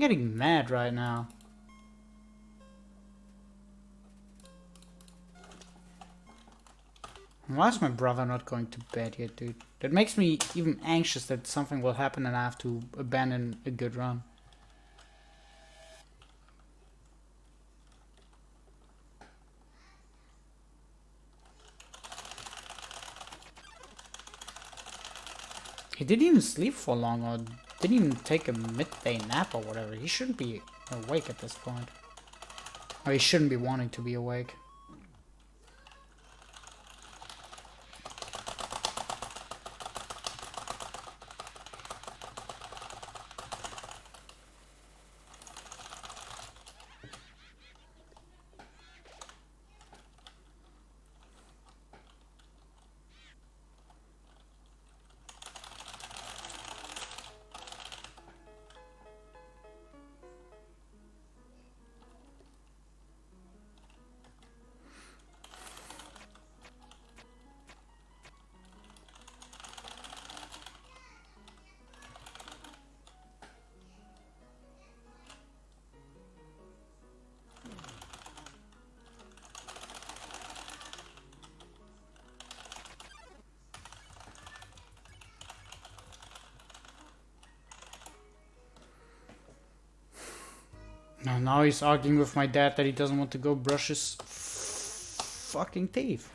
getting mad right now. Why is my brother not going to bed yet, dude? That makes me even anxious that something will happen and I have to abandon a good run. He didn't even sleep for long or didn't even take a midday nap or whatever. He shouldn't be awake at this point. Or he shouldn't be wanting to be awake. No, now he's arguing with my dad that he doesn't want to go brush his fucking teeth.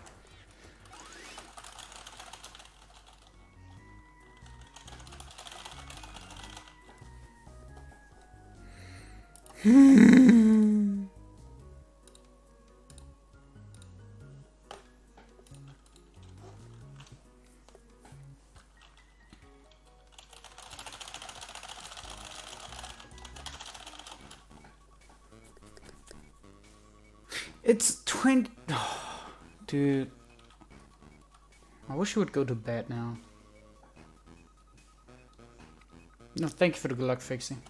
It's 20... Oh, dude. I wish you would go to bed now. No, thank you for the good luck fixing.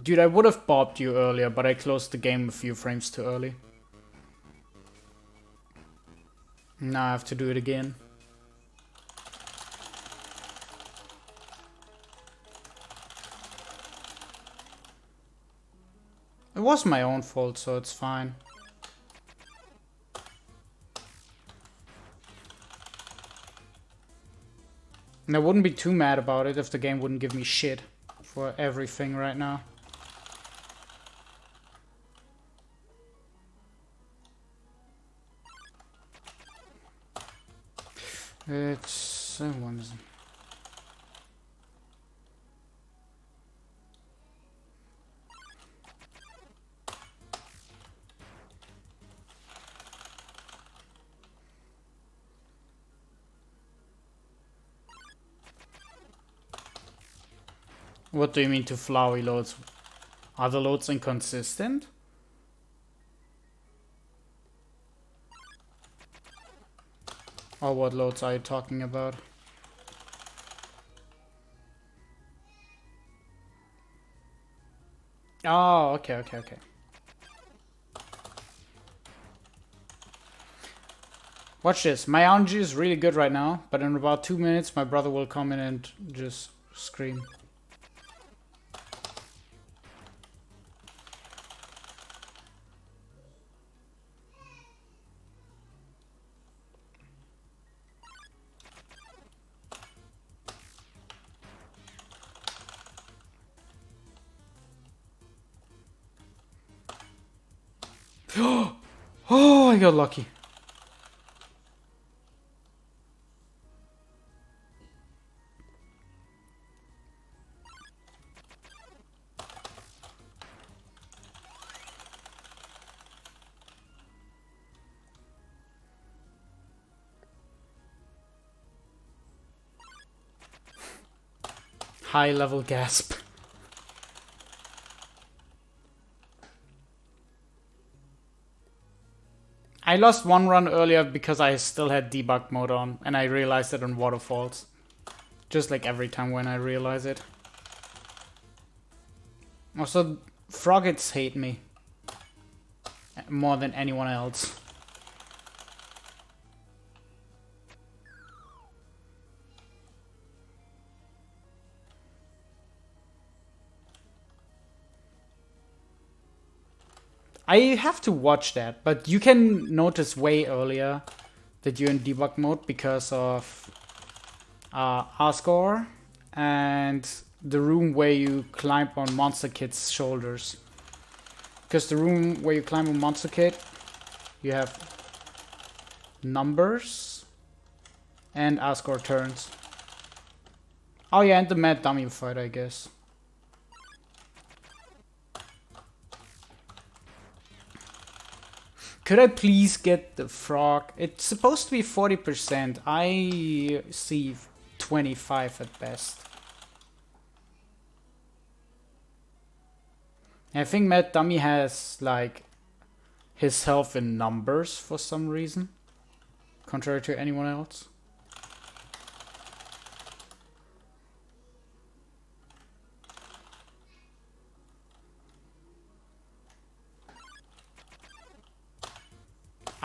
Dude, I would have bopped you earlier, but I closed the game a few frames too early. Now I have to do it again. It was my own fault, so it's fine. And I wouldn't be too mad about it if the game wouldn't give me shit for everything right now. It's... What do you mean to flowery loads? Are the loads inconsistent? Or what loads are you talking about? Oh, okay. Watch this. My energy is really good right now, but in about 2 minutes my brother will come in and just scream. Oh, I got lucky. High level gasp. I lost one run earlier because I still had debug mode on and I realized it on waterfalls. Just like every time when I realize it. Also, froggets hate me. More than anyone else. I have to watch that, but you can notice way earlier that you're in debug mode because of Asgore and the room where you climb on Monster Kid's shoulders. Because the room where you climb on Monster Kid, you have numbers and Asgore turns. Oh yeah, and the Mad Dummy fight, I guess. Could I please get the frog? It's supposed to be 40%. I see 25 at best. I think Mad Dummy has, like, his health in numbers for some reason. Contrary to anyone else.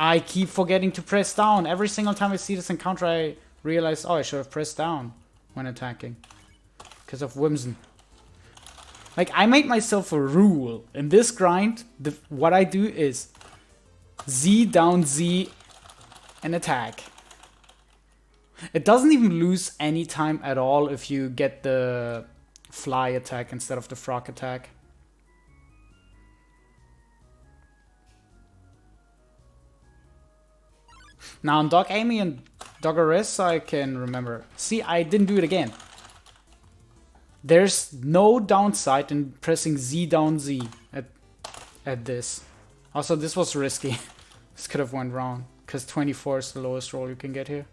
I keep forgetting to press down. Every single time I see this encounter, I realize, oh, I should have pressed down when attacking. Because of Whimsun. Like, I made myself a rule. In this grind, what I do is Z down Z and attack. It doesn't even lose any time at all if you get the fly attack instead of the frog attack. Now on Doc Amy and Doggeress, I can remember. See, I didn't do it again. There's no downside in pressing Z down Z at this. Also, this was risky. This could have went wrong, because 24 is the lowest roll you can get here.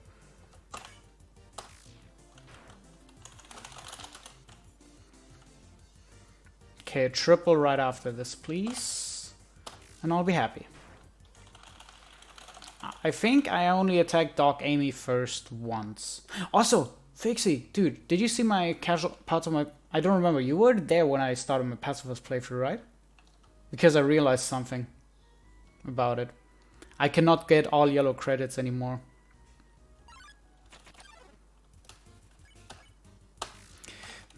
Okay, a triple right after this, please. And I'll be happy. I think I only attacked Doc Amy first once. Also, Fixie, dude, did you see my casual parts of my... I don't remember. You were there when I started my pacifist playthrough, right? Because I realized something about it. I cannot get all yellow credits anymore.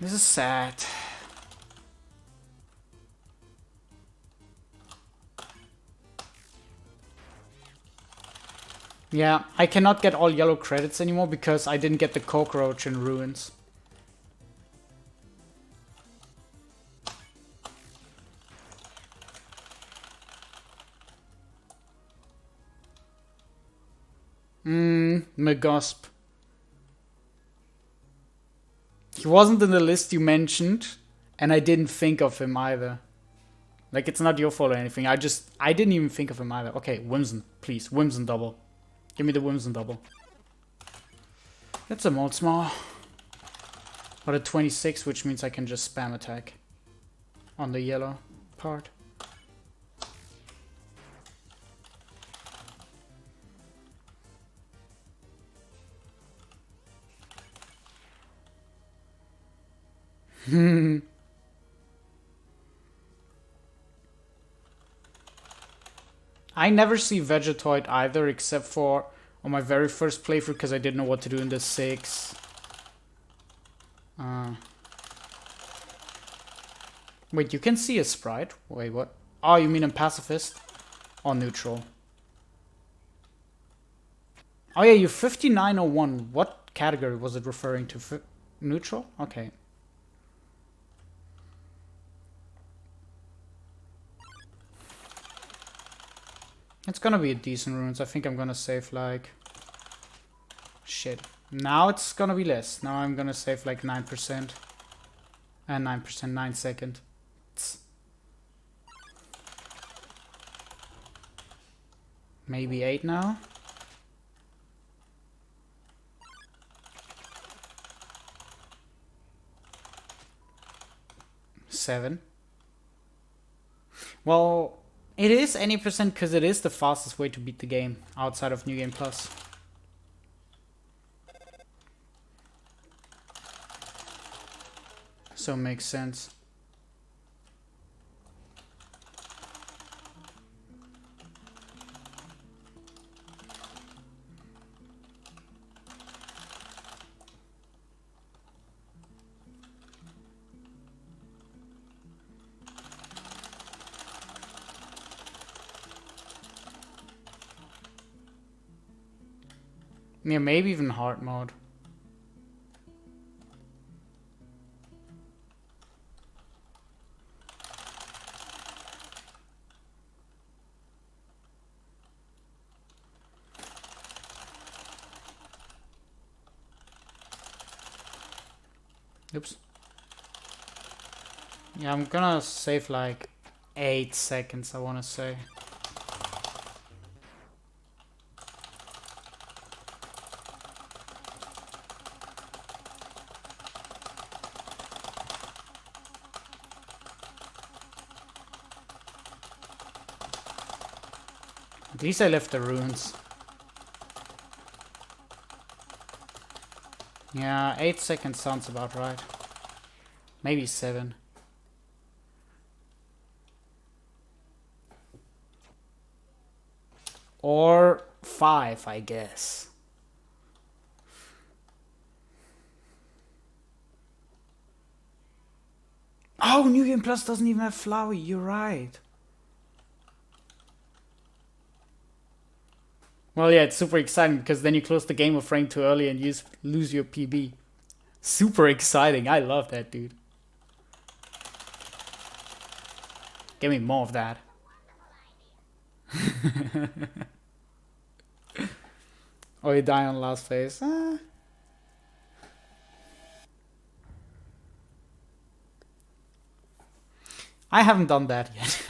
This is sad. Yeah, I cannot get all yellow credits anymore because I didn't get the cockroach in Ruins. Megosp. He wasn't in the list you mentioned, and I didn't think of him either. Like, it's not your fault or anything. I didn't even think of him either. Okay, Whimsun, please. Whimsun double. Give me the Whimsun double. That's a mold small. But a 26, which means I can just spam attack on the yellow part. I never see Vegetoid either, except for on my very first playthrough because I didn't know what to do in the 6. Wait, you can see a sprite? Wait, what? Oh, you mean in pacifist? Or neutral? Oh yeah, you're 5901. What category was it referring to? Neutral? Okay. It's gonna be a decent ruins. I think I'm gonna save like... Shit. Now it's gonna be less. Now I'm gonna save like 9%. And 9%, 9 seconds. Maybe 8 now. 7. Well, it is any percent because it is the fastest way to beat the game outside of New Game Plus. So it makes sense. Yeah, maybe even hard mode. Oops. Yeah, I'm gonna save like 8 seconds, I wanna say. At least I left the runes. Yeah, 8 seconds sounds about right. Maybe 7. Or 5, I guess. Oh, New Game Plus doesn't even have Flowey, you're right. Well, yeah, it's super exciting because then you close the game of rank too early and you lose your PB. Super exciting. I love that, dude. Give me more of that. Oh, you die on last phase. I haven't done that yet.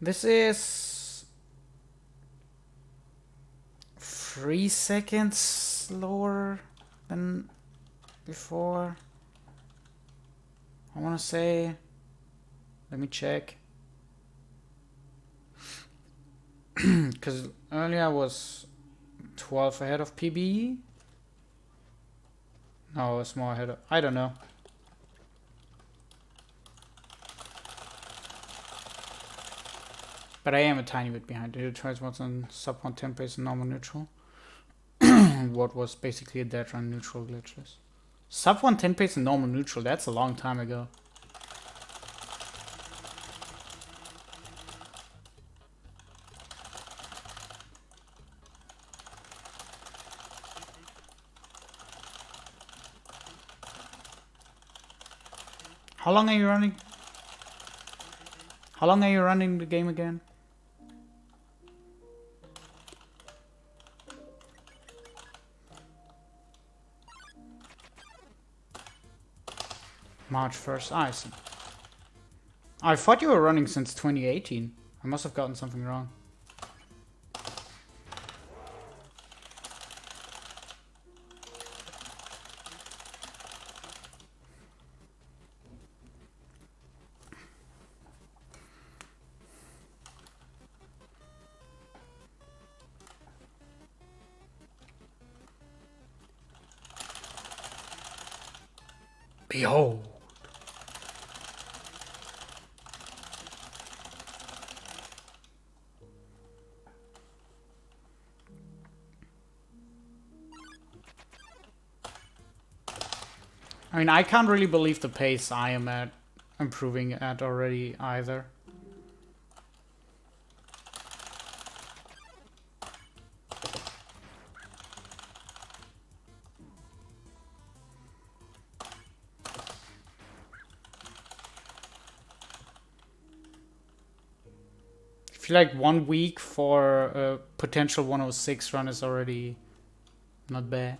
This is 3 seconds slower than before. I want to say, let me check. Because earlier I was 12 ahead of PB. No, it's more ahead of, I don't know. But I am a tiny bit behind. It tries what's on sub 110 pace and normal neutral. What was basically a dead run neutral glitchless. Sub 110 pace and normal neutral, that's a long time ago. How long are you running? How long are you running the game again? March 1st. I see. I thought you were running since 2018. I must have gotten something wrong. Behold. I mean, I can't really believe the pace I am at improving at already either. I feel like 1 week for a potential 106 run is already not bad.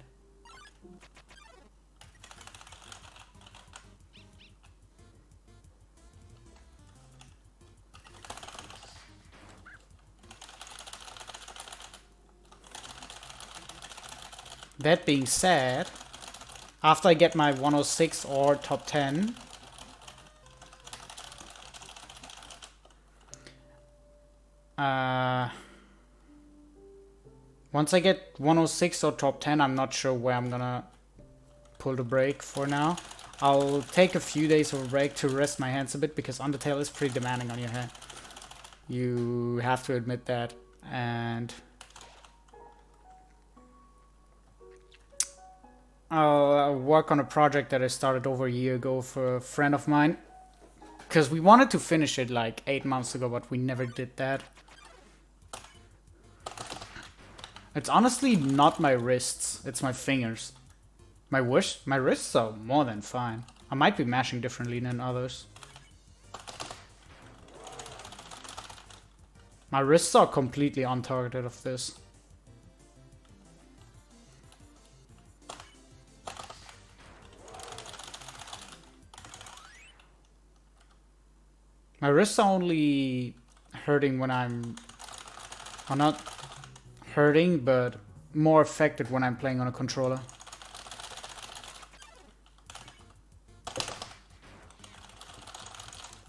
That being said, after I get my 106 or top 10, once I get 106 or top 10, I'm not sure where I'm gonna pull the break for now. I'll take a few days of a break to rest my hands a bit because Undertale is pretty demanding on your head. You have to admit that. And I'll work on a project that I started over a year ago for a friend of mine. Because we wanted to finish it like 8 months ago, but we never did that. It's honestly not my wrists, it's my fingers. My wrists are more than fine. I might be mashing differently than others. My wrists are completely untargeted of this. My wrists are only hurting when I'm... Or not hurting, but more affected when I'm playing on a controller.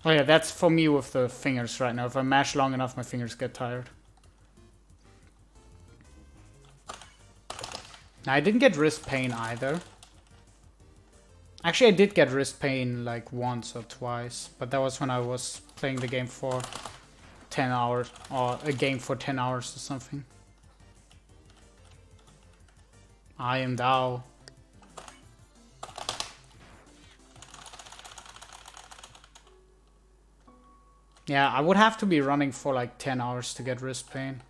Oh yeah, that's for me with the fingers right now. If I mash long enough, my fingers get tired. Now, I didn't get wrist pain either. Actually, I did get wrist pain like once or twice, but that was when I was playing the game for 10 hours, or a game for 10 hours or something. I am thou. Yeah, I would have to be running for like 10 hours to get wrist pain.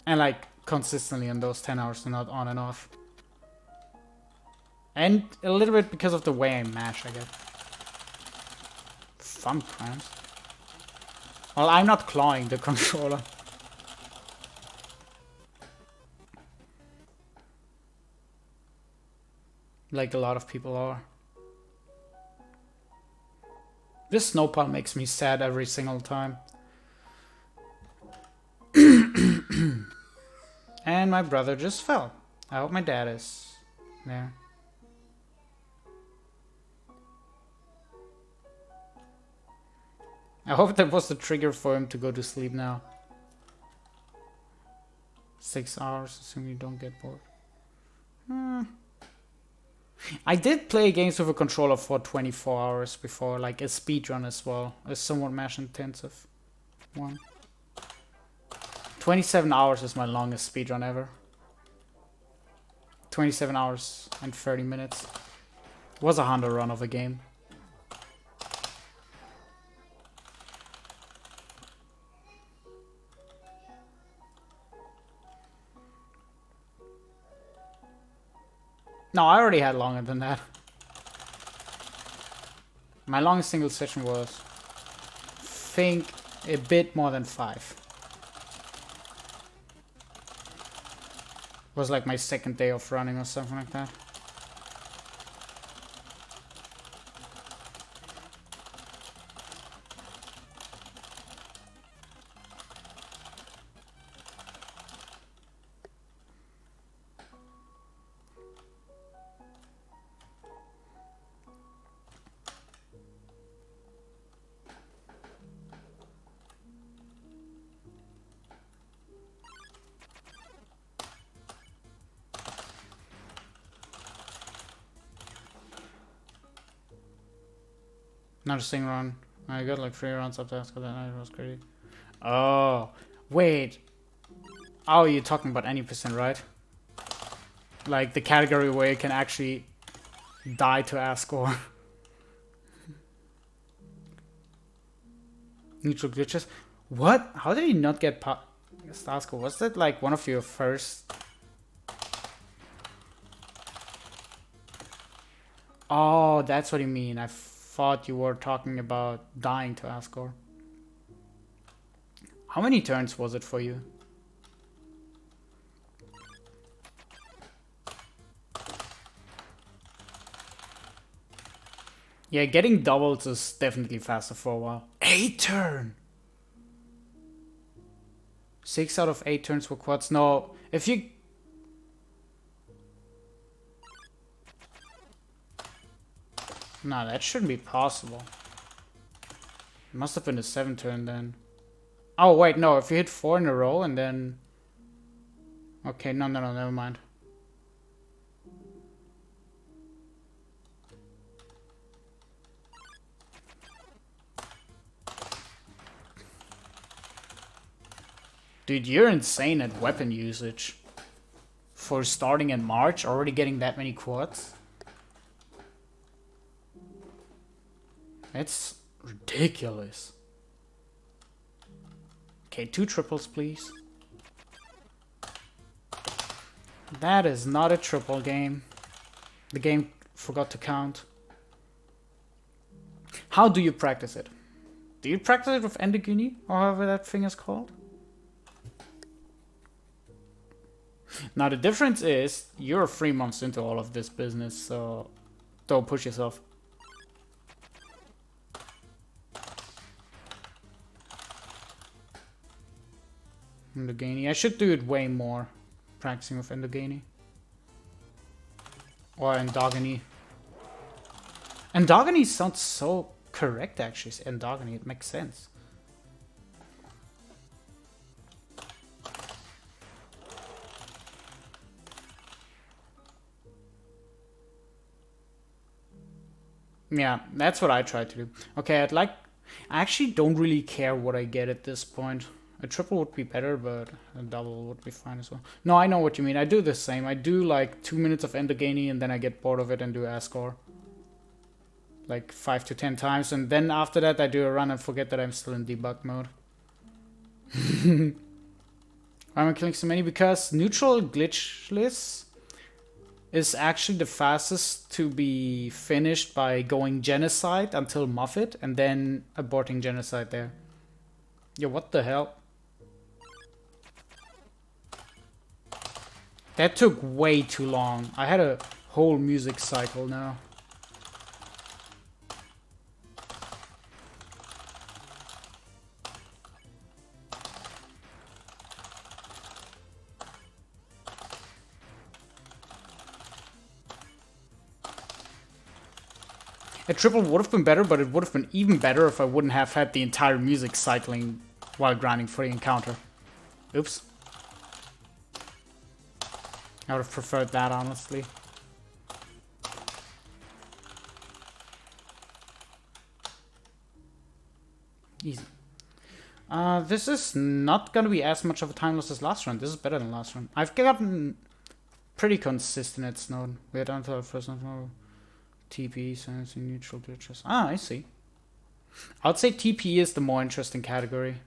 And like consistently in those 10 hours and not on and off. And a little bit because of the way I mash, I guess. Thumb cramps. Well, I'm not clawing the controller. Like a lot of people are. This snow pile makes me sad every single time. And my brother just fell. I hope my dad is there. I hope that was the trigger for him to go to sleep now. 6 hours, assuming you don't get bored. I did play games with a controller for 24 hours before, like a speedrun as well. A somewhat mash intensive one. 27 hours is my longest speedrun ever. 27 hours and 30 minutes. Was a 100 run of a game. No, I already had longer than that. My longest single session was, I think, a bit more than 5. Was like my second day of running or something like that. Not a single run. I got like 3 rounds up to Ascot that night. It was crazy. Oh, wait. Oh, you're talking about any percent, right? Like the category where you can actually die to Ascor. Neutral glitches. What? How did he not get star score? Was that like one of your first? Oh, that's what you mean. I thought you were talking about dying to Ascor. How many turns was it for you? Yeah, getting doubles is definitely faster for a while. 8 turn! 6 out of 8 turns for quads. No, if you... No, that shouldn't be possible. It must have been a 7 turn then. Oh, wait, no. If you hit 4 in a row and then... Okay, no, never mind. Dude, you're insane at weapon usage. for starting in March, already getting that many quads. It's ridiculous. Okay, 2 triples, please. That is not a triple game. The game forgot to count. How do you practice it? Do you practice it with Endogeny, or however that thing is called? Now the difference is, you're 3 months into all of this business, so don't push yourself. Endogeny. I should do it way more. Practicing with Endogeny. Or Endogeny. Endogeny sounds so correct, actually. Endogeny, it makes sense. Yeah, that's what I try to do. Okay, I actually don't really care what I get at this point. A triple would be better, but a double would be fine as well. No, I know what you mean. I do the same. I do like 2 minutes of Endogeny and then I get bored of it and do Asgore. Like 5 to 10 times, and then after that I do a run and forget that I'm still in debug mode. Why am I killing so many? Because neutral glitchless is actually the fastest to be finished by going genocide until Muffet and then aborting genocide there. Yeah, what the hell? That took way too long. I had a whole music cycle now. A triple would have been better, but it would have been even better if I wouldn't have had the entire music cycling while grinding for the encounter. Oops. I would have preferred that, honestly. Easy. This is not going to be as much of a time loss as last run. This is better than last run. I've gotten pretty consistent at Snowden. We had until first one. TP, sensing, neutral glitches. Ah, I see. I'd say TP is the more interesting category.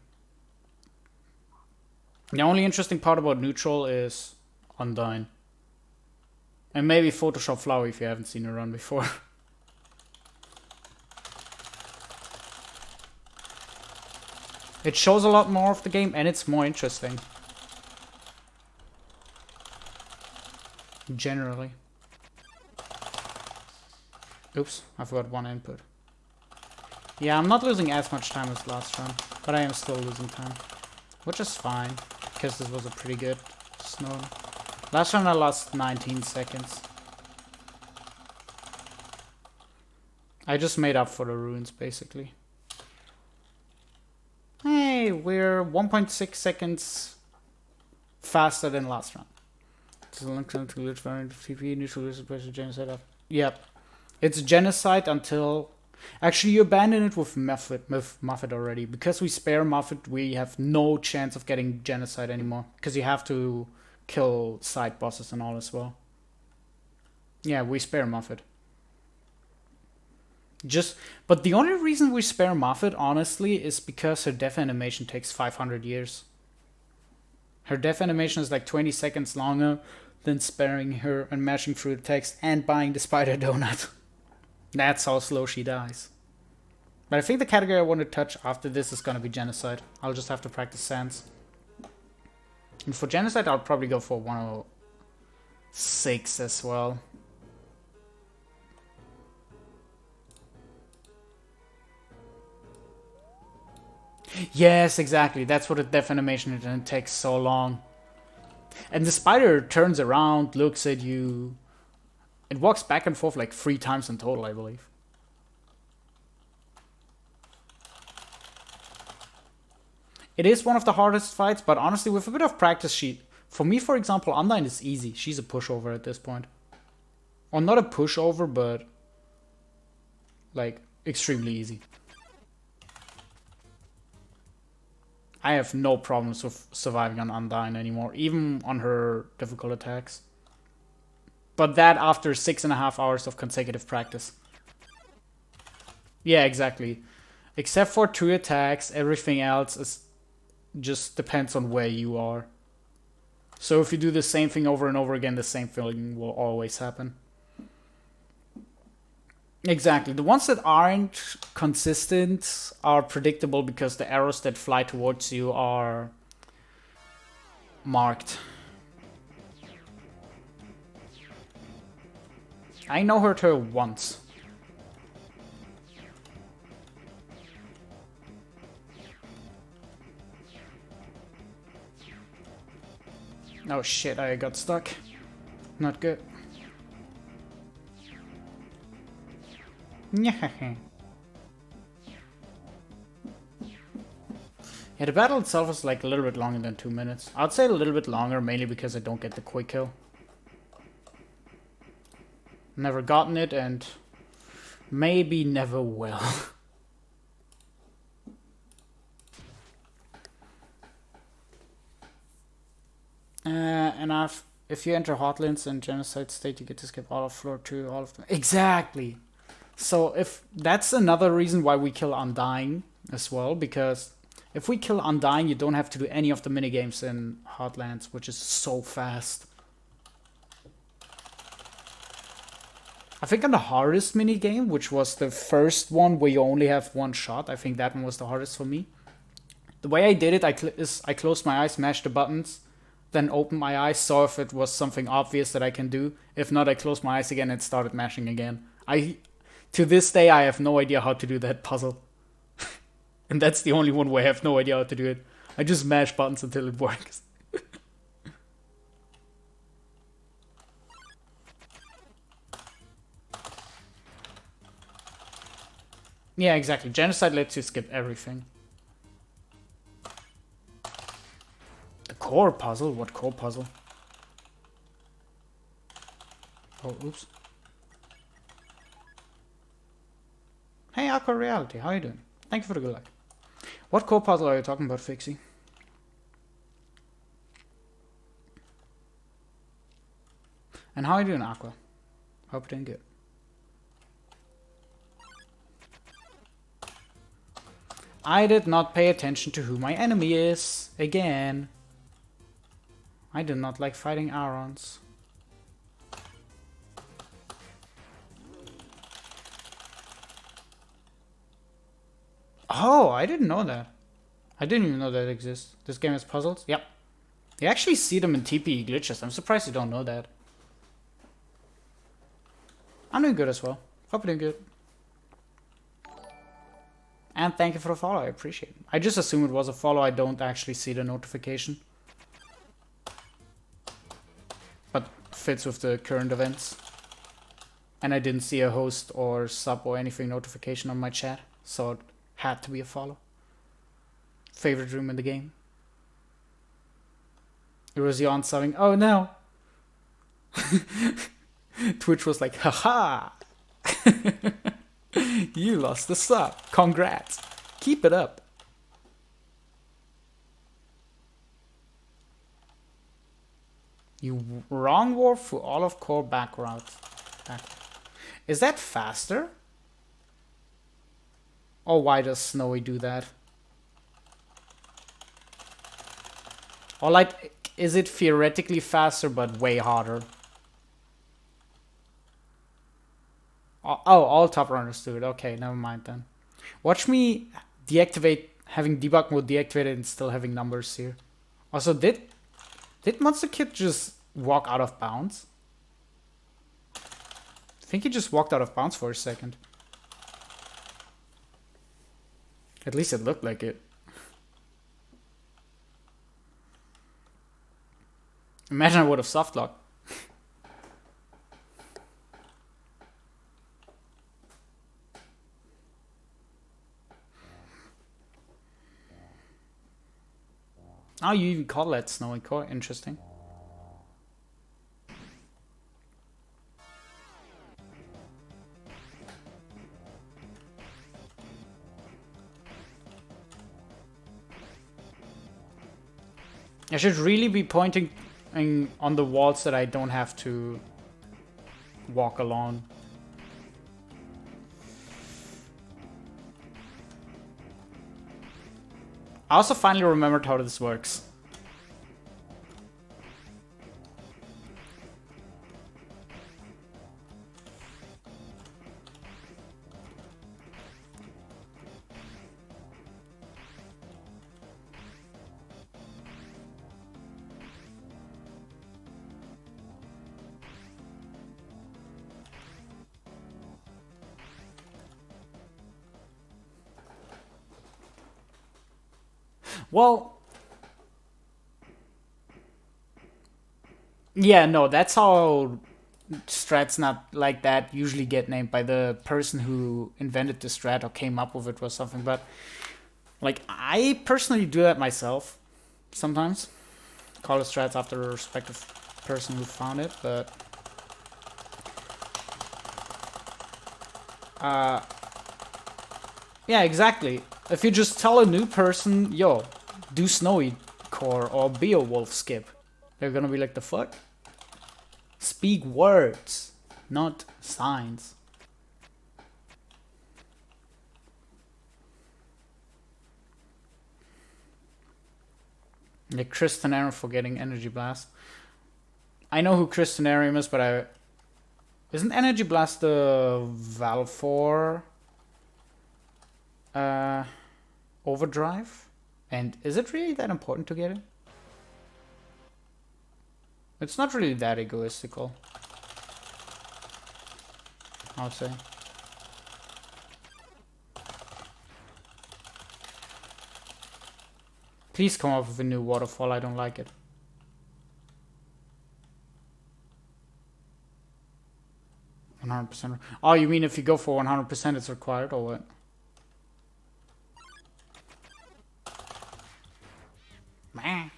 The only interesting part about neutral is Undyne. And maybe Photoshop Flower if you haven't seen it run before. It shows a lot more of the game and it's more interesting. Generally. Oops, I forgot one input. Yeah, I'm not losing as much time as last run, but I am still losing time. Which is fine, because this was a pretty good snow. Last run I lost 19 seconds. I just made up for the ruins, basically. Hey, we're 1.6 seconds faster than last run. Yep. It's genocide until... Actually, you abandon it with Muffet already. Because we spare Muffet, we have no chance of getting genocide anymore. Because you have to kill side bosses and all as well. Yeah, we spare Muffet. But the only reason we spare Muffet, honestly, is because her death animation takes 500 years. Her death animation is like 20 seconds longer than sparing her and mashing through the text and buying the spider donut. That's how slow she dies. But I think the category I want to touch after this is going to be genocide. I'll just have to practice Sans. And for genocide, I'll probably go for 106 as well. Yes, exactly. That's what a death animation is, and it takes so long. And the spider turns around, looks at you. It walks back and forth like 3 times in total, I believe. It is one of the hardest fights, but honestly, with a bit of practice, for me, for example, Undyne is easy. She's a pushover at this point. Or not a pushover, but like extremely easy. I have no problems with surviving on Undyne anymore, even on her difficult attacks. But that after 6.5 hours of consecutive practice. Yeah, exactly. Except for 2 attacks, everything else is just depends on where you are. So if you do the same thing over and over again, the same thing will always happen. Exactly. The ones that aren't consistent are predictable because the arrows that fly towards you are marked. I know hurt her once. Oh shit, I got stuck. Not good. Yeah, the battle itself is like a little bit longer than 2 minutes. I'd say a little bit longer, mainly because I don't get the quick kill. Never gotten it, and maybe never will. And if you enter Hotlands and Genocide State, you get to skip all of floor 2, all of them. Exactly! So if that's another reason why we kill Undying as well, because if we kill Undying, you don't have to do any of the minigames in Hotlands, which is so fast. I think on the hardest minigame, which was the first one where you only have one shot, I think that one was the hardest for me. The way I did it, I closed my eyes, mashed the buttons, then opened my eyes, saw if it was something obvious that I can do. If not, I closed my eyes again and started mashing again. To this day, I have no idea how to do that puzzle. And that's the only one where I have no idea how to do it. I just mash buttons until it works. Yeah, exactly. Genocide lets you skip everything. The core puzzle? What core puzzle? Oh, oops. Hey, Aqua Reality, how are you doing? Thank you for the good luck. What core puzzle are you talking about, Fixie? And how are you doing, Aqua? Hope you're doing good. I did not pay attention to who my enemy is. Again. I do not like fighting Arons. Oh, I didn't know that. I didn't even know that exists. This game has puzzles? Yep. You actually see them in TPE glitches. I'm surprised you don't know that. I'm doing good as well. Hope you're doing good. And thank you for the follow. I appreciate it. I just assume it was a follow. I don't actually see the notification. But fits with the current events. And I didn't see a host or sub or anything notification on my chat. So it had to be a follow. Favorite room in the game. It was Jan subbing. Oh no! Twitch was like, haha! You lost the sub. Congrats. Keep it up. You wrong warp through all of core back routes. Is that faster? Or why does Snowy do that? Or like, is it theoretically faster but way harder? Oh, all top runners do it. Okay, never mind then. Watch me deactivate, having debug mode deactivated and still having numbers here. Also, did Monster Kid just walk out of bounds? I think he just walked out of bounds for a second. At least it looked like it. Imagine I would have softlocked. Oh, you even call that Snowy Core? Interesting. I should really be pointing on the walls that I don't have to walk along. I also finally remembered how this works. Well, yeah, no, that's how strats not like that usually get named by the person who invented the strat or came up with it or something. But like, I personally do that myself sometimes. Call the strats after a respective person who found it, but yeah, exactly. If you just tell a new person, yo, do snowy core or Beowulf skip, they're gonna be like, the fuck? Speak words, not signs. Like Cristanarium for getting Energy Blast. I know who Cristanarium is, but isn't Energy Blast the Valfor overdrive? And is it really that important to get it? It's not really that egoistical, I would say. Please come up with a new waterfall, I don't like it. %. Oh, you mean if you go for 100% it's required, or what? Meh.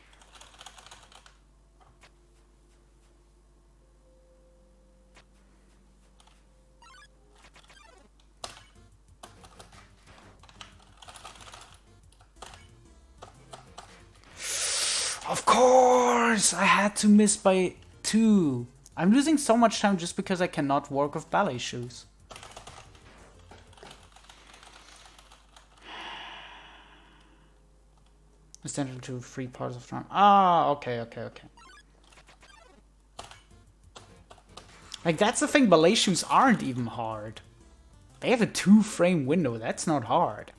Of course! I had to miss by 2. I'm losing so much time just because I cannot work with ballet shoes. Essential to 3 parts of time. Ah, okay. Like, that's the thing, ballet shoes aren't even hard. They have a 2-frame window, that's not hard.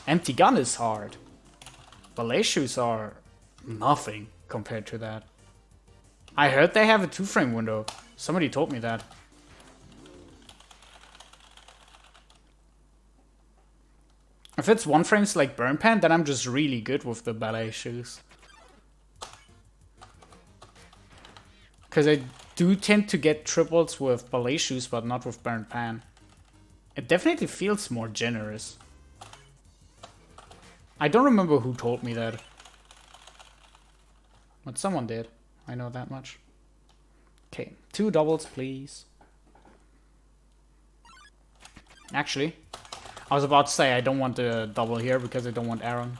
Empty gun is hard. Ballet shoes are nothing compared to that. I heard they have a 2-frame window. Somebody told me that. If it's 1 frames like Burn Pan, then I'm just really good with the ballet shoes. Because I do tend to get triples with ballet shoes, but not with Burn Pan. It definitely feels more generous. I don't remember who told me that. But someone did. I know that much. Okay, 2 doubles, please. Actually, I was about to say I don't want the double here because I don't want Aaron.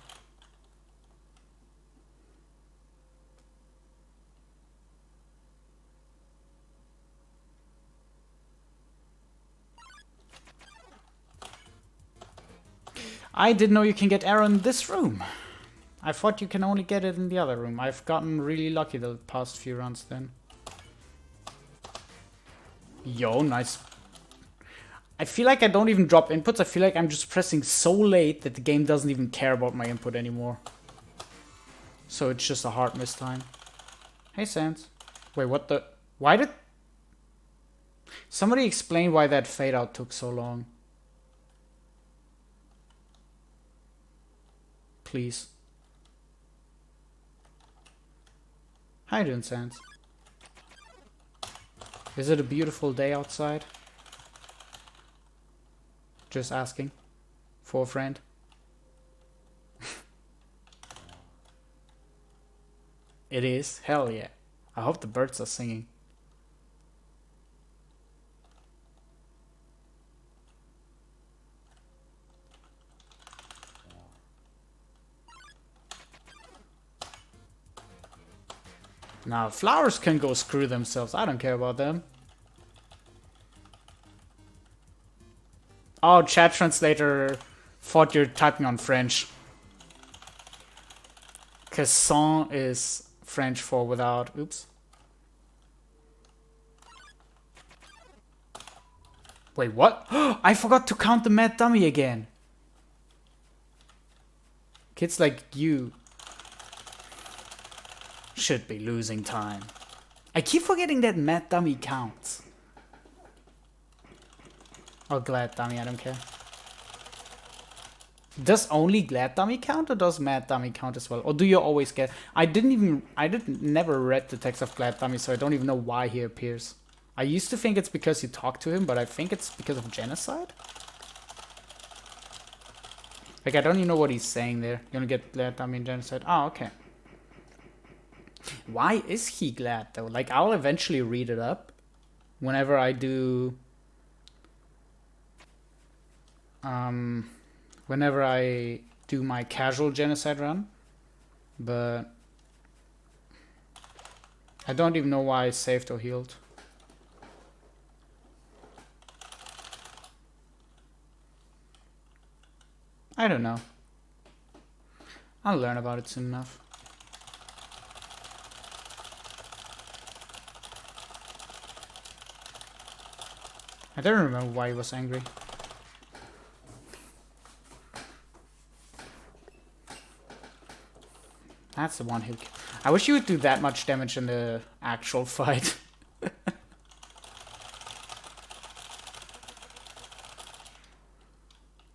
I didn't know you can get Aaron in this room. I thought you can only get it in the other room. I've gotten really lucky the past few runs then. Yo, nice. I feel like I don't even drop inputs. I feel like I'm just pressing so late that the game doesn't even care about my input anymore. So it's just a hard miss time. Hey, Sans. Wait, what the... Why did... Somebody explain why that fade out took so long. Please. How you doing, Sans? Is it a beautiful day outside? Just asking. For a friend. It is? Hell yeah. I hope the birds are singing. Now, flowers can go screw themselves. I don't care about them. Oh, chat translator thought you're typing on French. Because sans is French for without. Oops. Wait, what? I forgot to count the mad dummy again. Kids like you should be losing time. I keep forgetting that mad dummy counts. Oh, glad dummy, I don't care. Does only glad dummy count, or does mad dummy count as well? Or do you always get... I never read the text of glad dummy, so I don't even know why he appears. I used to think it's because you talk to him, but I think it's because of genocide? Like, I don't even know what he's saying there. You're gonna get glad dummy and genocide. Oh, okay. Why is he glad, though? Like, I'll eventually read it up. Whenever I do... Whenever I do my casual genocide run. But... I don't even know why I saved or healed. I don't know. I'll learn about it soon enough. I don't remember why he was angry. That's the one who... I wish you would do that much damage in the actual fight.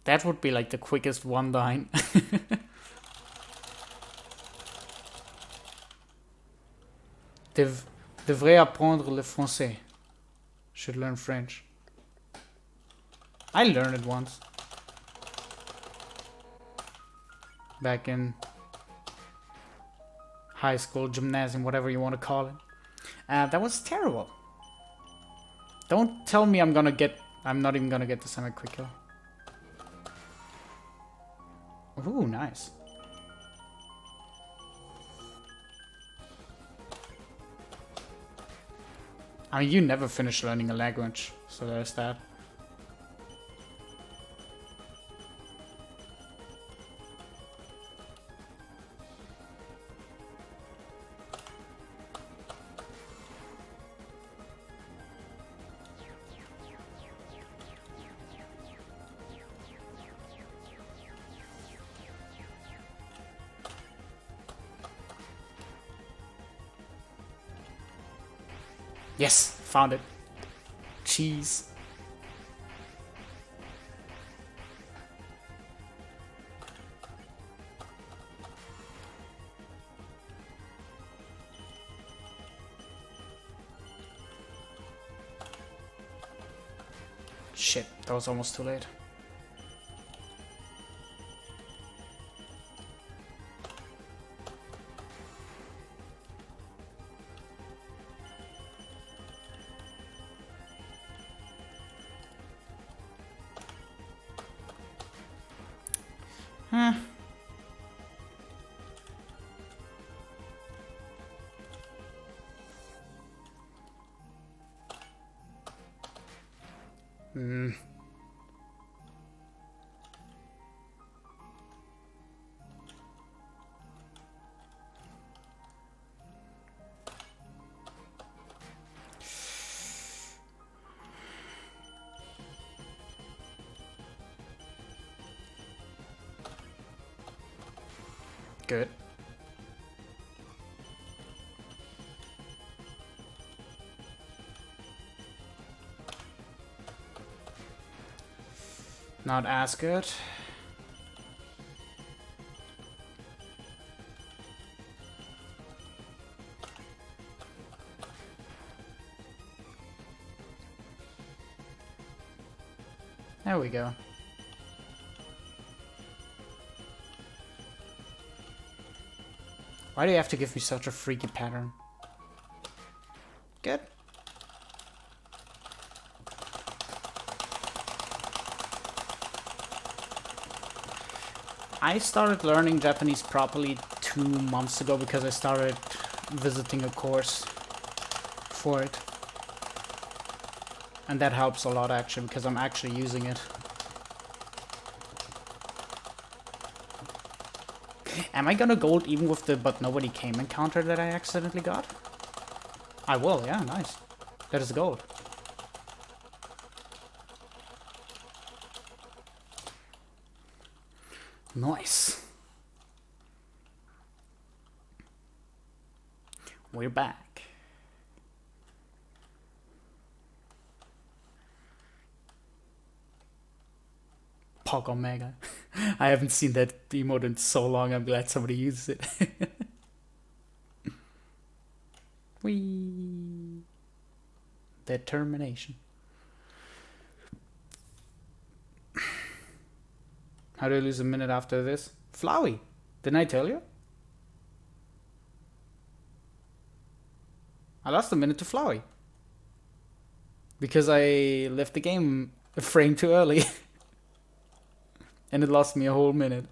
That would be like the quickest one line. Devrais apprendre le français. Should learn French. I learned it once. Back in high school, gymnasium, whatever you want to call it. That was terrible. Don't tell me I'm not even gonna get the semi-quick kill. Ooh, nice. I mean, you never finish learning a language, so there's that. Yes, found it. Cheese. Shit, that was almost too late. Good. Not as good. There we go. Why do you have to give me such a freaky pattern? Good. I started learning Japanese properly 2 months ago because I started visiting a course for it. And that helps a lot actually, because I'm actually using it. Am I gonna gold even with the but nobody came encounter that I accidentally got? I will, yeah, nice. That is gold. Nice. We're back. Pog Omega. I haven't seen that emote in so long. I'm glad somebody uses it. Whee! Determination. How do I lose a minute after this? Flowey! Didn't I tell you? I lost a minute to Flowey. Because I left the game a frame too early. And it lost me a whole minute.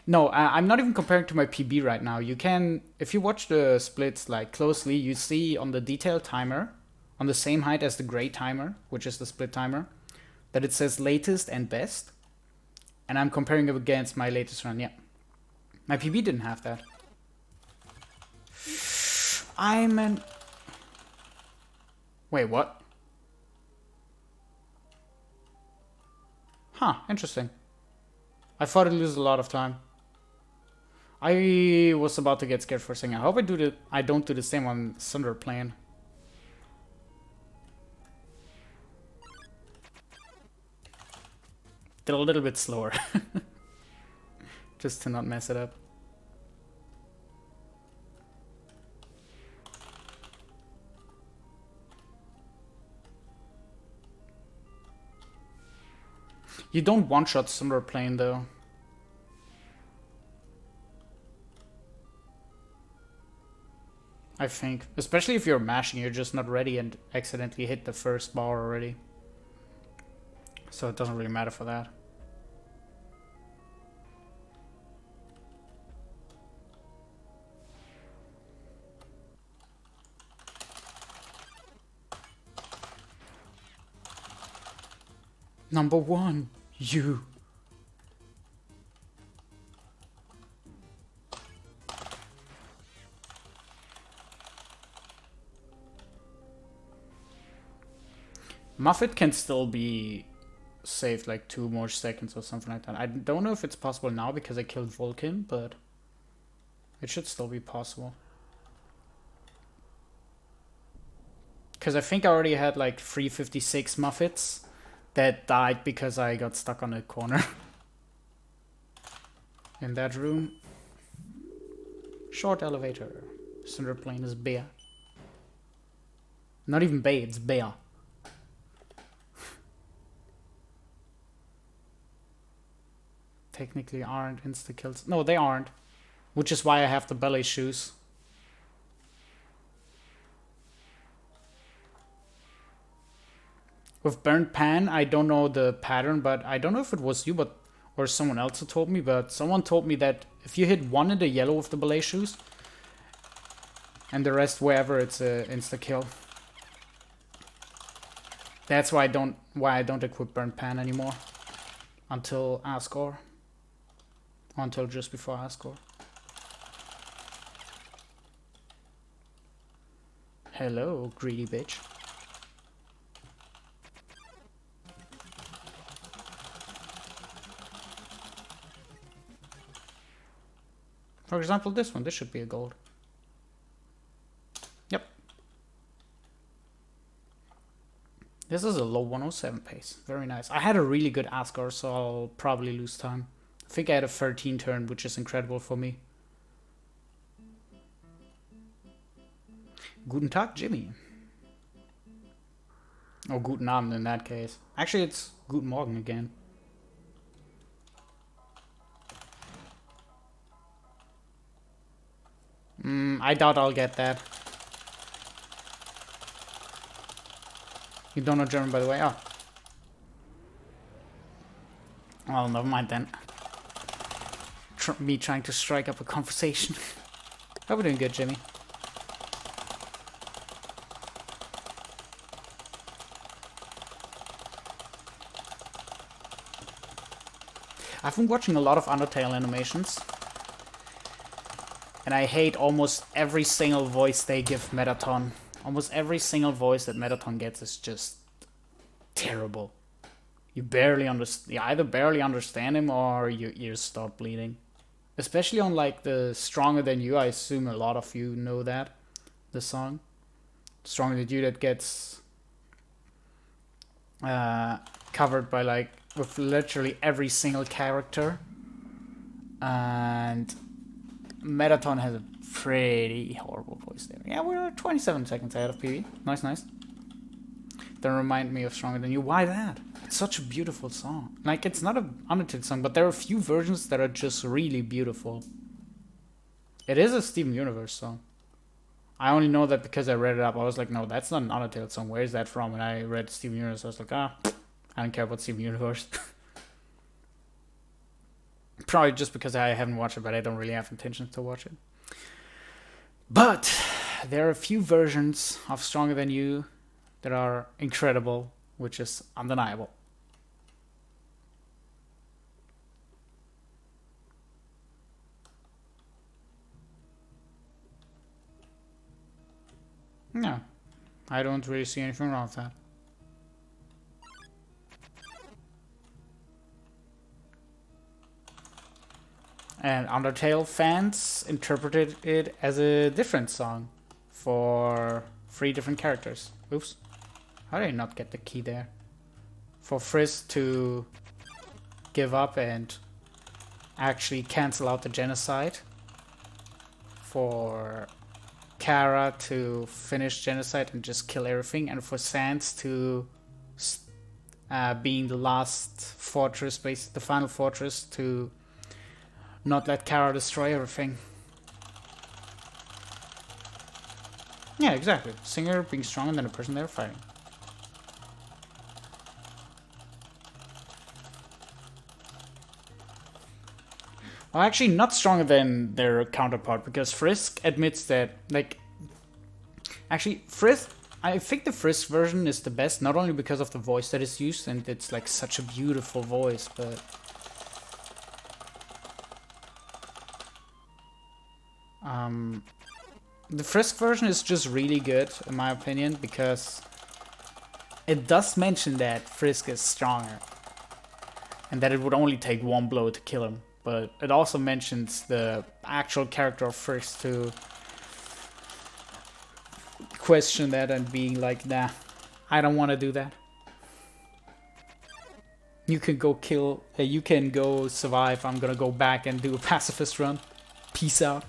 No, I'm not even comparing to my PB right now. You can, if you watch the splits like closely, you see on the detail timer, on the same height as the gray timer, which is the split timer, that it says latest and best. And I'm comparing it against my latest run, yeah. My PB didn't have that. I'm an... Wait, what? Huh, interesting. I thought I'd lose a lot of time. I was about to get scared for a second. I hope I don't do the same on Thunder Plane. Did a little bit slower. Just to not mess it up. You don't one-shot Thunder Plane though. I think. Especially if you're mashing, you're just not ready and accidentally hit the first bar already. So it doesn't really matter for that. Number one, you. Muffet can still be saved like 2 more seconds or something like that. I don't know if it's possible now because I killed Vulcan, but it should still be possible. Because I think I already had like 356 Muffets that died because I got stuck on a corner. In that room. Short elevator. Cinder plane is bear. Not even bay, it's bear. Technically aren't insta-kills. No, they aren't. Which is why I have the ballet shoes. With burnt pan, I don't know the pattern, but I don't know if it was you or someone else who told me, but someone told me that if you hit one in the yellow with the ballet shoes, and the rest wherever, it's a insta-kill. That's why I don't equip burnt pan anymore. Until Ascor. Until just before Ascor. Hello, greedy bitch. For example, this one. This should be a gold. Yep. This is a low 107 pace. Very nice. I had a really good Ascor, so I'll probably lose time. I think I had a 13 turn, which is incredible for me. Guten Tag, Jimmy. Or Guten Abend in that case. Actually, it's Guten Morgen again. I doubt I'll get that. You don't know German, by the way? Oh. Well, never mind then. Me trying to strike up a conversation. Hope we're doing good, Jimmy. I've been watching a lot of Undertale animations. And I hate almost every single voice they give Metaton. Almost every single voice that Metaton gets is just terrible. You either barely understand him or your ears start bleeding. Especially on like the Stronger Than You, I assume a lot of you know that. The song. Stronger Than You that gets covered by like with literally every single character. And Metaton has a pretty horrible voice there. Yeah, we're 27 seconds ahead of PB. Nice, nice. Don't remind me of Stronger Than You. Why that? It's such a beautiful song. Like, it's not an Undertale song, but there are a few versions that are just really beautiful. It is a Steven Universe song. I only know that because I read it up. I was like, no, that's not an Undertale song. Where is that from? And I read Steven Universe. I was like, I don't care about Steven Universe. Probably just because I haven't watched it, but I don't really have intentions to watch it. But there are a few versions of Stronger Than You that are incredible, which is undeniable. No, I don't really see anything wrong with that. And Undertale fans interpreted it as a different song for 3 different characters. Oops. How did I not get the key there? For Frisk to give up and actually cancel out the genocide. For Kara to finish genocide and just kill everything. And for Sans to being the last fortress, basically the final fortress, to not let Kara destroy everything. Yeah, exactly. Singer being stronger than the person they're fighting. Well, actually, not stronger than their counterpart, because Frisk admits that, like... Actually, Frisk... I think the Frisk version is the best, not only because of the voice that is used, and it's, like, such a beautiful voice, but... the Frisk version is just really good, in my opinion, because it does mention that Frisk is stronger, and that it would only take 1 blow to kill him. But it also mentions the actual character of Frisk to question that and being like, nah, I don't want to do that. You can go kill, you can go survive, I'm gonna go back and do a pacifist run. Peace out.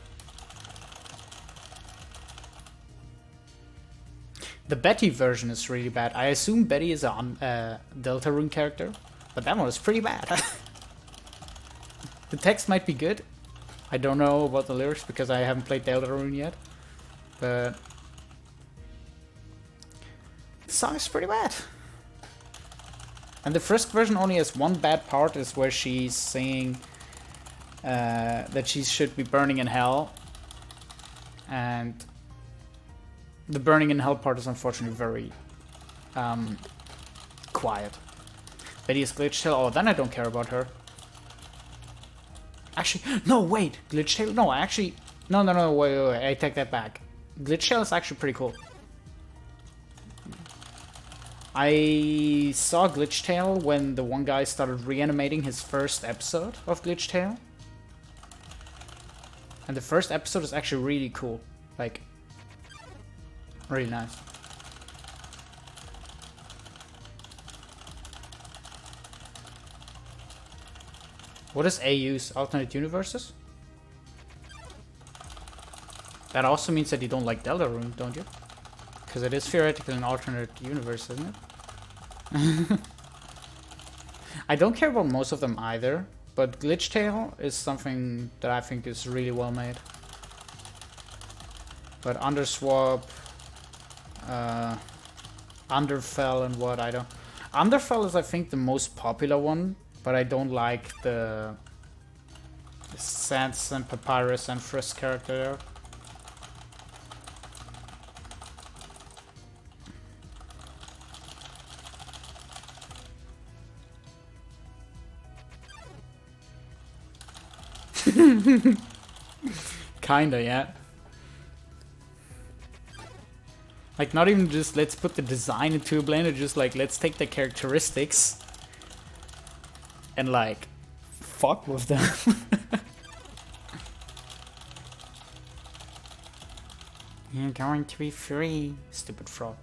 The Betty version is really bad. I assume Betty is a Deltarune character, but that one is pretty bad. The text might be good. I don't know about the lyrics because I haven't played Deltarune yet, but the song is pretty bad. And the Frisk version only has 1 bad part, is where she's singing that she should be burning in hell, and the burning in hell part is unfortunately very quiet. Betty is Glitchtail. Oh, then I don't care about her. Actually, no, wait. Glitchtail? No, actually... No, wait. I take that back. Glitchtail is actually pretty cool. I saw Glitchtail when the one guy started reanimating his first episode of Glitchtail. And the first episode is actually really cool. Like, really nice. What is AU's alternate universes? That also means that you don't like Deltarune, don't you? Because it is theoretically an alternate universe, isn't it? I don't care about most of them either, but Glitchtail is something that I think is really well made. But Underswap, Underfell and what, I don't... Underfell is, I think, the most popular one, But I don't like the Sans and Papyrus and Frisk character there. Kinda, yeah. Like, not even just let's put the design into a blender, just like let's take the characteristics and like fuck with them. You're going to be free, stupid frog.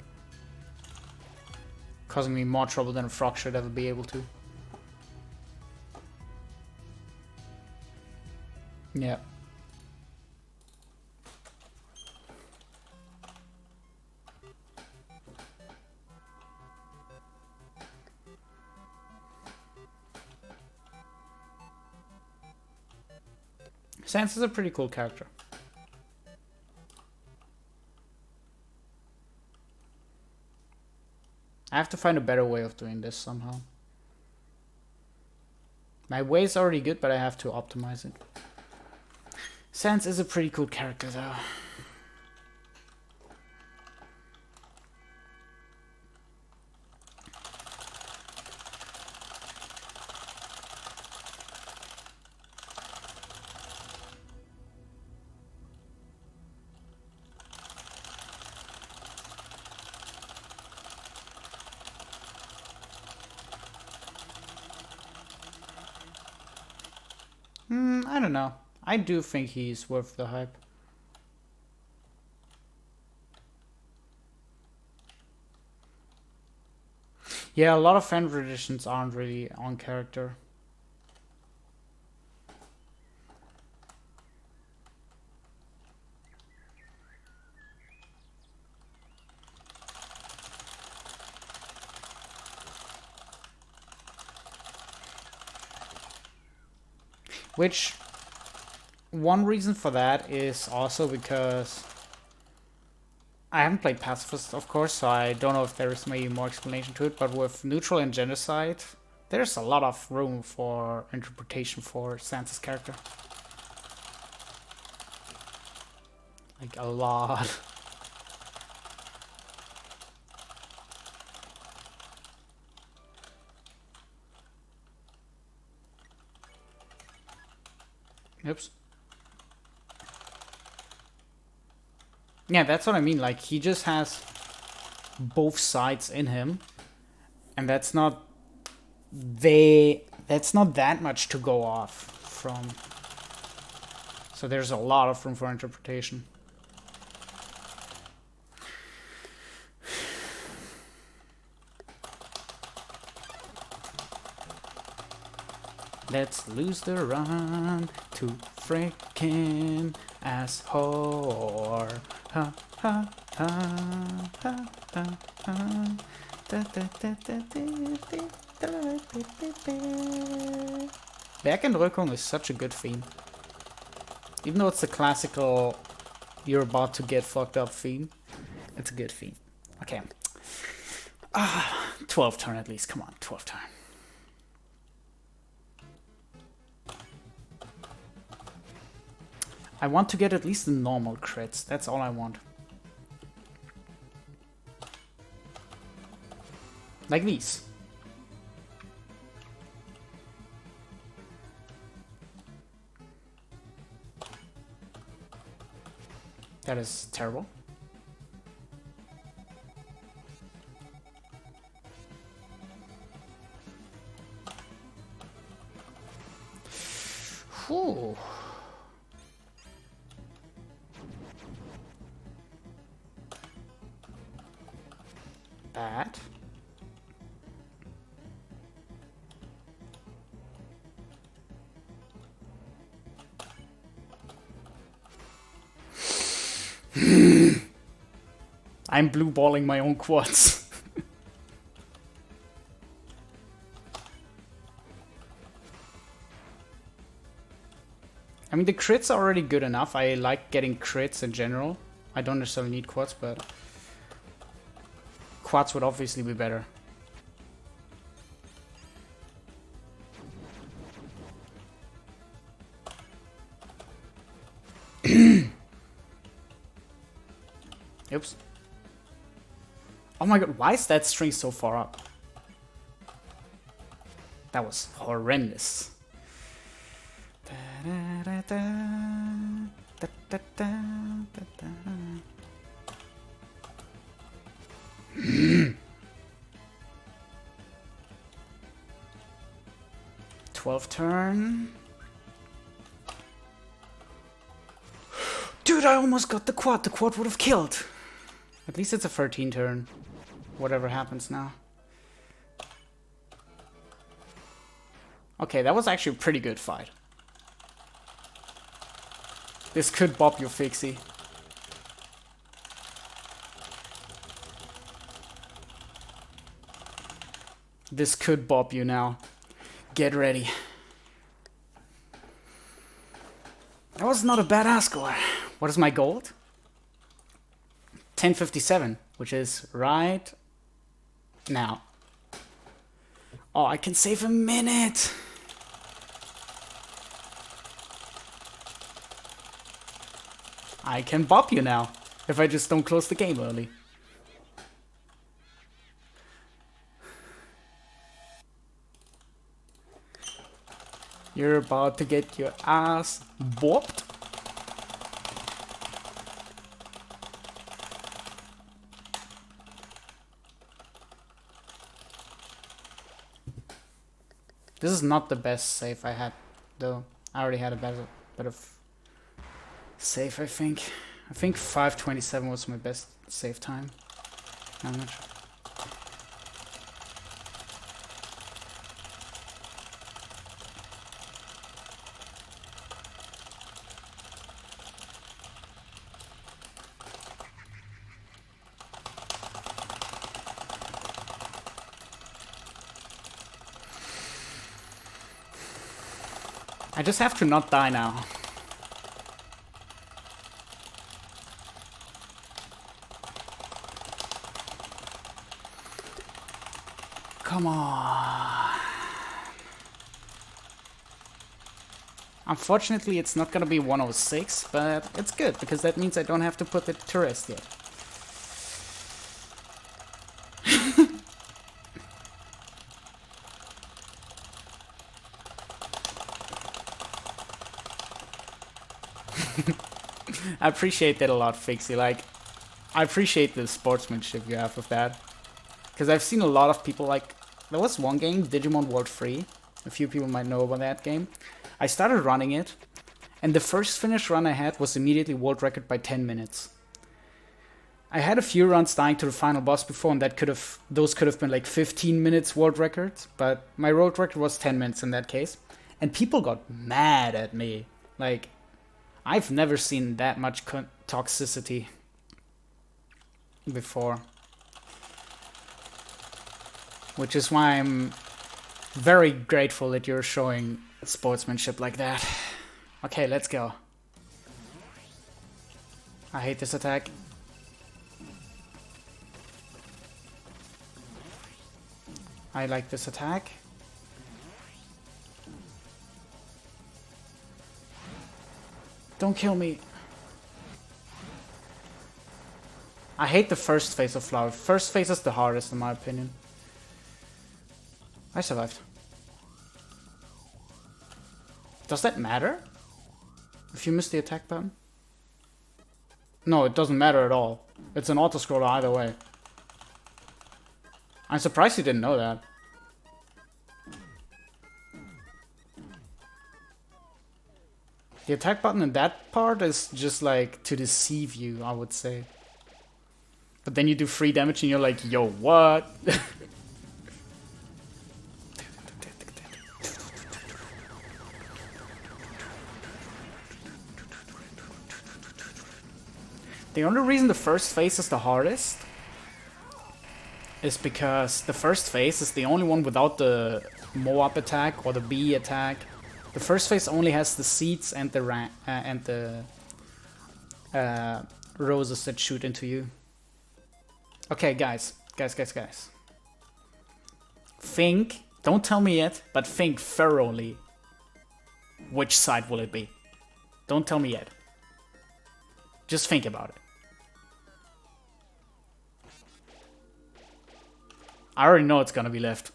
Causing me more trouble than a frog should ever be able to. Yeah. Sans is a pretty cool character. I have to find a better way of doing this somehow. My way is already good, but I have to optimize it. Sans is a pretty cool character though. I don't know. I do think he's worth the hype. Yeah, a lot of fan editions aren't really on character. Which, one reason for that is also because I haven't played Pacifist, of course, so I don't know if there is maybe more explanation to it, but with Neutral and Genocide, there's a lot of room for interpretation for Sansa's character. Like, a lot. Oops. Yeah, that's what I mean. Like, he just has both sides in him, and that's not that much to go off from. So there's a lot of room for interpretation. Let's lose the run to freaking asshole. Ha ha ha ha ha ha. Bergenrückung is such a good theme. Even though it's the classical you're about to get fucked up theme, it's a good theme. Okay. 12 turn at least. Come on, 12 turn. I want to get at least the normal crits. That's all I want. Like these. That is terrible. Whew. Bad. I'm blue balling my own quads. I mean, the crits are already good enough. I like getting crits in general. I don't necessarily need quads, but quads would obviously be better. Oops. Oh my god, why is that string so far up? That was horrendous. "12 turn. Dude, I almost got the quad. The quad would have killed. At least it's a 13 turn. Whatever happens now. Okay, that was actually a pretty good fight. This could bop your fixie. This could bop you now. Get ready. That was not a bad score. What is my gold? 1057, which is right now. Oh, I can save a minute. I can bop you now, if I just don't close the game early. You're about to get your ass bopped. This is not the best save I had, though. I already had a better save, I think. I think 5:27 was my best save time. How much? I just have to not die now. Come on. Unfortunately, it's not gonna be 106, but it's good, because that means I don't have to put it to rest yet. I appreciate that a lot, Fixie. Like, I appreciate the sportsmanship you have with that. Because I've seen a lot of people, like, there was one game, Digimon World 3. A few people might know about that game. I started running it, and the first finish run I had was immediately world record by 10 minutes. I had a few runs dying to the final boss before, and those could have been like 15 minutes world records, but my world record was 10 minutes in that case. And people got mad at me. Like, I've never seen that much toxicity before. Which is why I'm very grateful that you're showing sportsmanship like that. Okay, let's go. I hate this attack. I like this attack. Don't kill me. I hate the first phase of Flower. First phase is the hardest in my opinion. I survived. Does that matter? If you miss the attack button? No, it doesn't matter at all. It's an auto-scroller either way. I'm surprised you didn't know that. The attack button in that part is just like to deceive you, I would say. But then you do 3 damage and you're like, yo, what? The only reason the first phase is the hardest is because the first phase is the only one without the Moab attack or the B attack. The first phase only has the seeds and the roses that shoot into you. Okay, guys. Think, don't tell me yet, but think thoroughly. Which side will it be? Don't tell me yet. Just think about it. I already know it's gonna be left.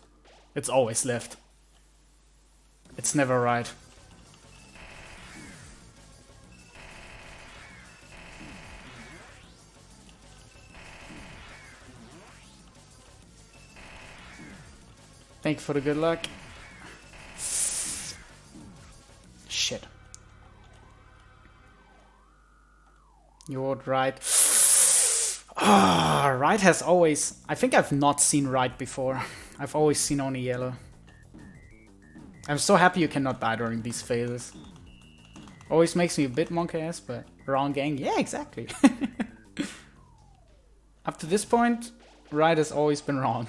It's always left. It's never right. Thank you for the good luck. Shit. You would right. Ah, right has always... I think I've not seen right before. I've always seen only yellow. I'm so happy you cannot die during these phases. Always makes me a bit monkey-ass, but wrong gang. Yeah, exactly. Up to this point, right has always been wrong.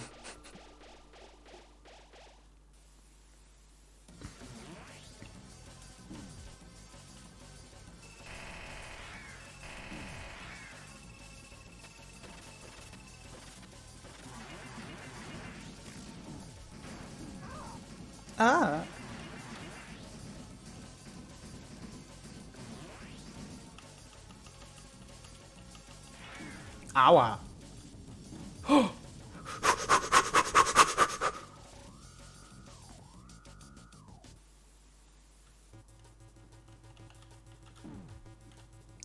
Ah. Aua.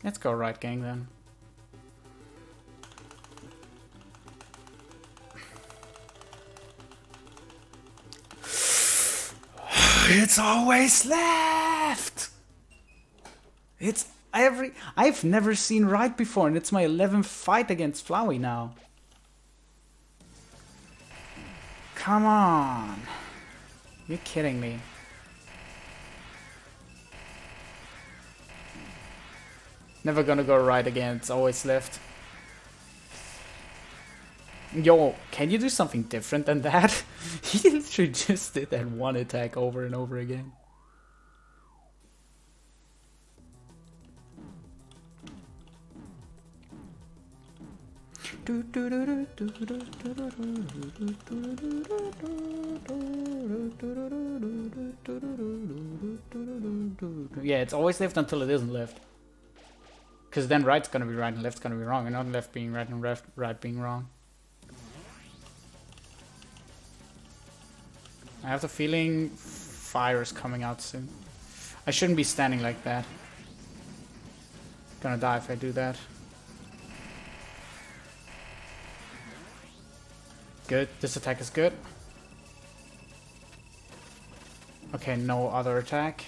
Let's go right, gang, then. It's always left! It's I've never seen right before, and it's my 11th fight against Flowey now. Come on. You're kidding me. Never gonna go right again, it's always left. Yo, can you do something different than that? He literally just did that one attack over and over again. Yeah, it's always left until it isn't left. Because then right's gonna be right and left's gonna be wrong, and not left being right and right being wrong. I have the feeling fire is coming out soon. I shouldn't be standing like that. Gonna die if I do that. Good. This attack is good. Okay, no other attack.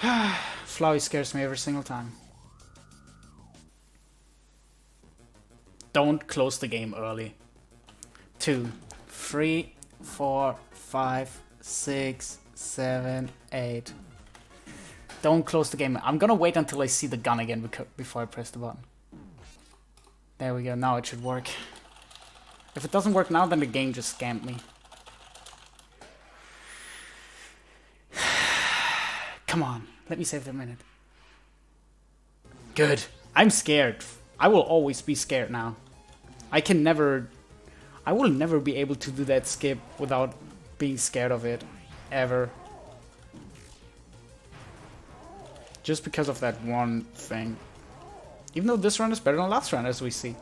Flowey scares me every single time. Don't close the game early. 2, 3, 4, 5, 6, 7, 8. Don't close the game. I'm gonna wait until I see the gun again before I press the button. There we go. Now it should work. If it doesn't work now, then the game just scammed me. Come on. Let me save that minute. Good. I'm scared. I will always be scared now. I will never be able to do that skip without being scared of it. Ever. Just because of that one thing. Even though this run is better than last run, as we see.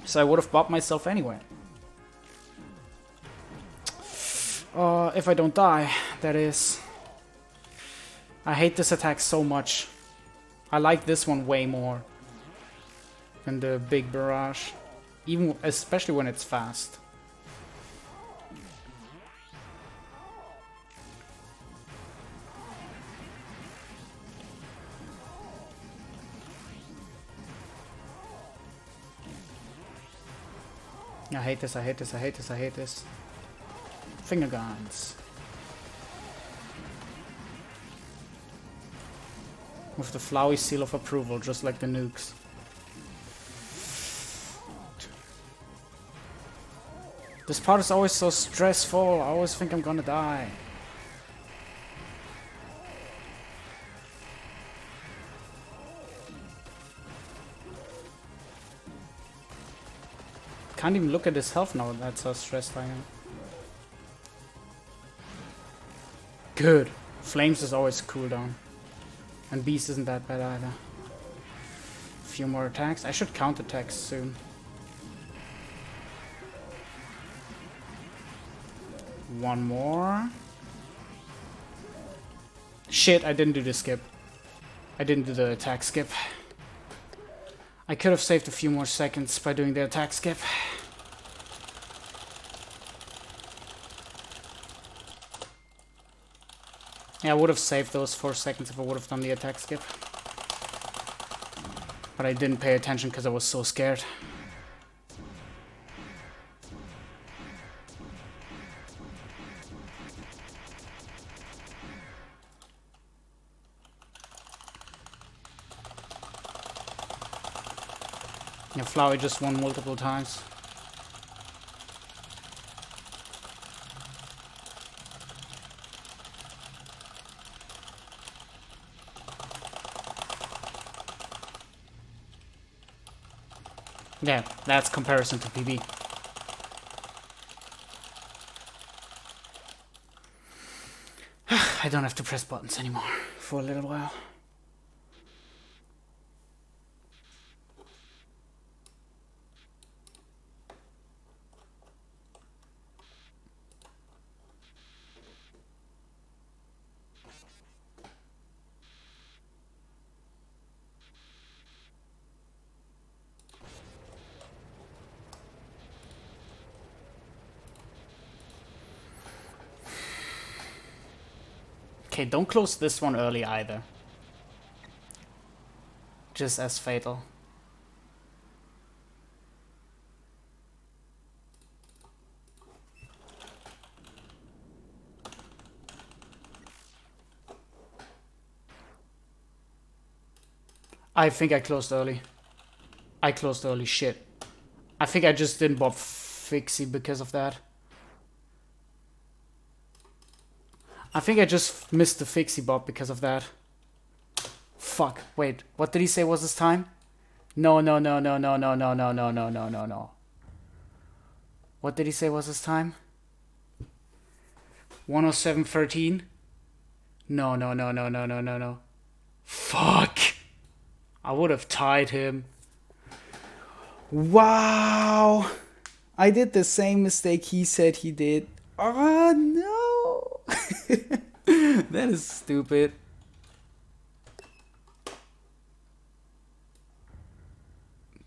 So I would have bopped myself anyway. If I don't die, that is. I hate this attack so much. I like this one way more than the big barrage. Even, especially when it's fast. I hate this, I hate this, I hate this, I hate this. Finger guns. With the Flowey seal of approval, just like the nukes. This part is always so stressful, I always think I'm gonna die. Can't even look at his health now, that's how stressed I am. Good. Flames is always cooldown. And Beast isn't that bad either. A few more attacks. I should count attacks soon. One more. Shit, I didn't do the skip. I didn't do the attack skip. I could have saved a few more seconds by doing the attack skip. Yeah, I would have saved those 4 seconds if I would have done the attack skip. But I didn't pay attention because I was so scared. Yeah, Flowey just won multiple times. Yeah, that's comparison to PB. I don't have to press buttons anymore for a little while. Okay, don't close this one early either. Just as fatal. I think I closed early. I closed early, shit. I think I just didn't bob Fixie because of that. I think I just missed the Fixie bob because of that. Fuck, wait, what did he say was his time? No. What did he say was his time? 107.13? No. Fuck! I would have tied him. Wow! I did the same mistake he said he did. Oh no! That is stupid.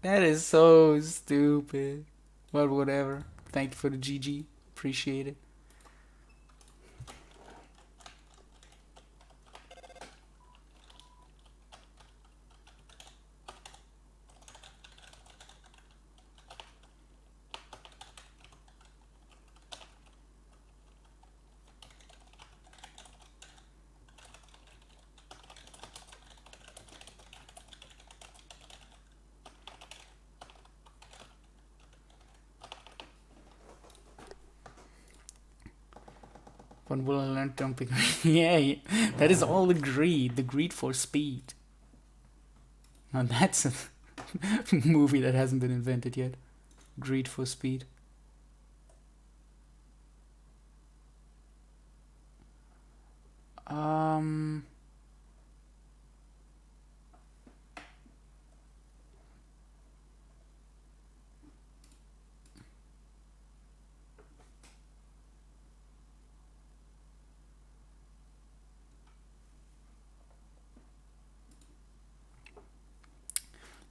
That is so stupid. But whatever. Thank you for the GG. Appreciate it. When will I learn jumping? Yeah, that is all the greed for speed. Now that's a movie that hasn't been invented yet. Greed for speed.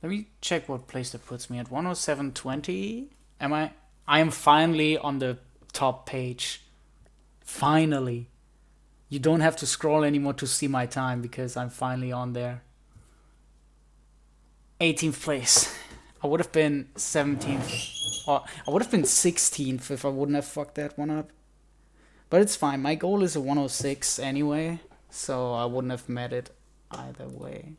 Let me check what place that puts me at. 107.20. I am finally on the top page. Finally. You don't have to scroll anymore to see my time because I'm finally on there. 18th place. I would have been 17th. Or I would have been 16th if I wouldn't have fucked that one up. But it's fine. My goal is a 106 anyway. So I wouldn't have met it either way.